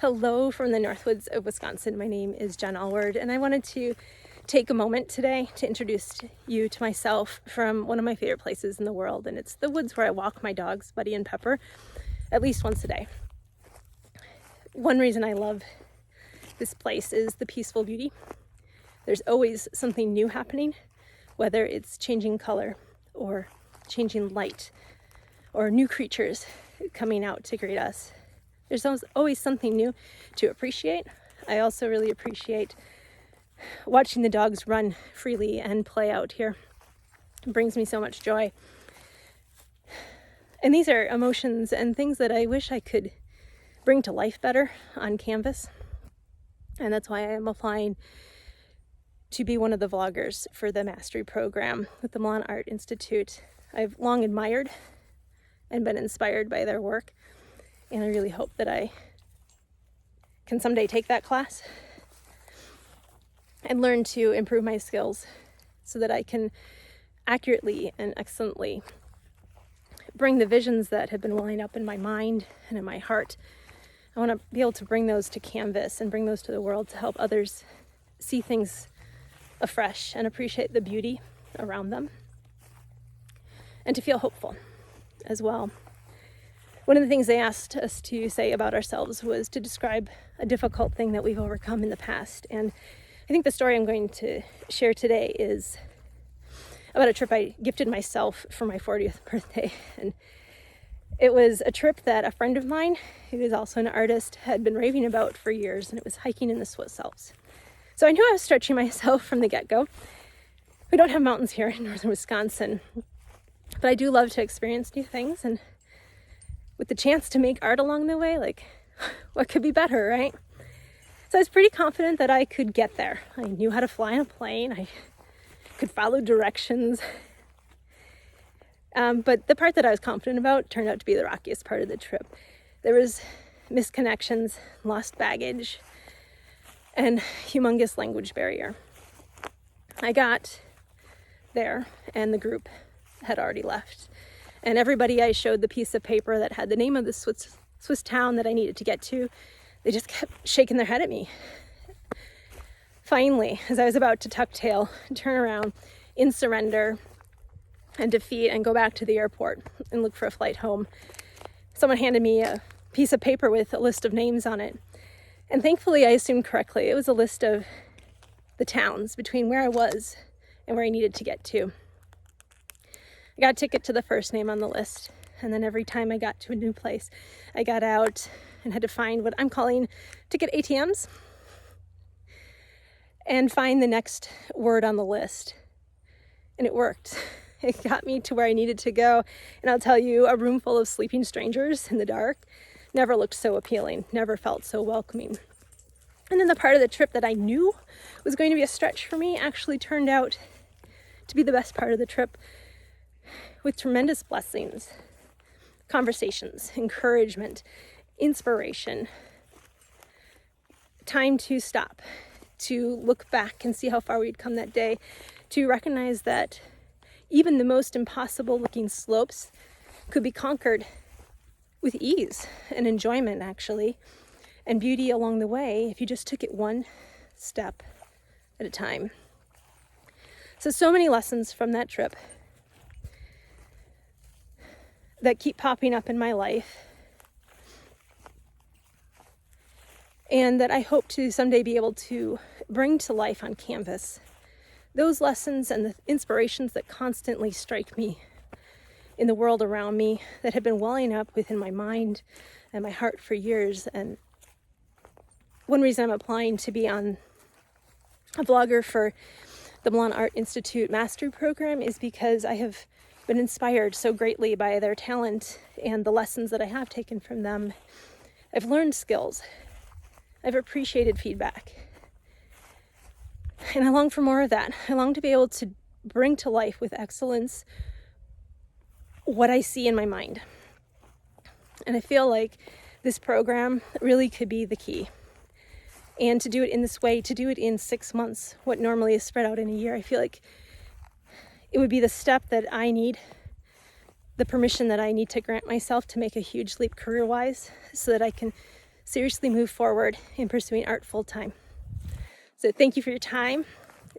Hello from the Northwoods of Wisconsin. My name is Jen Alward, and I wanted to take a moment today to introduce you to myself from one of my favorite places in the world, and it's the woods where I walk my dogs, Buddy and Pepper, at least once a day. One reason I love this place is the peaceful beauty. There's always something new happening, whether it's changing color or changing light or new creatures coming out to greet us. There's always something new to appreciate. I also really appreciate watching the dogs run freely and play out here. It brings me so much joy. And these are emotions and things that I wish I could bring to life better on canvas. And that's why I am applying to be one of the vloggers for the mastery program with the Milan Art Institute. I've long admired and been inspired by their work. And I really hope that I can someday take that class and learn to improve my skills so that I can accurately and excellently bring the visions that have been welling up in my mind and in my heart. I want to be able to bring those to canvas and bring those to the world to help others see things afresh and appreciate the beauty around them and to feel hopeful as well. One of the things they asked us to say about ourselves was to describe a difficult thing that we've overcome in the past. And I think the story I'm going to share today is about a trip I gifted myself for my 40th birthday. And it was a trip that a friend of mine, who is also an artist, had been raving about for years, and it was hiking in the Swiss Alps. So I knew I was stretching myself from the get-go. We don't have mountains here in northern Wisconsin, but I do love to experience new things, and with the chance to make art along the way, like, what could be better, right? So I was pretty confident that I could get there. I knew how to fly on a plane. I could follow directions. But the part that I was confident about turned out to be the rockiest part of the trip. There was misconnections, lost baggage, and humongous language barrier. I got there, and the group had already left. And everybody I showed the piece of paper that had the name of the Swiss town that I needed to get to, they just kept shaking their head at me. Finally, as I was about to tuck tail, turn around in surrender and defeat and go back to the airport and look for a flight home, someone handed me a piece of paper with a list of names on it. And thankfully, I assumed correctly. It was a list of the towns between where I was and where I needed to get to. I got a ticket to the first name on the list, and then every time I got to a new place, I got out and had to find what I'm calling ticket ATMs and find the next word on the list. And it worked. It got me to where I needed to go. And I'll tell you, a room full of sleeping strangers in the dark never looked so appealing, never felt so welcoming. And then the part of the trip that I knew was going to be a stretch for me actually turned out to be the best part of the trip, with tremendous blessings, conversations, encouragement, inspiration, time to stop, to look back and see how far we'd come that day, to recognize that even the most impossible looking slopes could be conquered with ease and enjoyment, actually, and beauty along the way if you just took it one step at a time. So many lessons from that trip that keep popping up in my life, and that I hope to someday be able to bring to life on canvas. Those lessons and the inspirations that constantly strike me in the world around me that have been welling up within my mind and my heart for years. And one reason I'm applying to be on a vlogger for the Milan Art Institute mastery program is because I have been inspired so greatly by their talent and the lessons that I have taken from them. I've learned skills. I've appreciated feedback. And I long for more of that. I long to be able to bring to life with excellence what I see in my mind. And I feel like this program really could be the key. And to do it in this way, to do it in 6 months, what normally is spread out in a year, I feel like it would be the step that I need, the permission that I need to grant myself to make a huge leap career-wise so that I can seriously move forward in pursuing art full-time. So thank you for your time.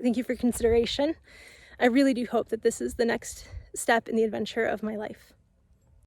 Thank you for consideration. I really do hope that this is the next step in the adventure of my life.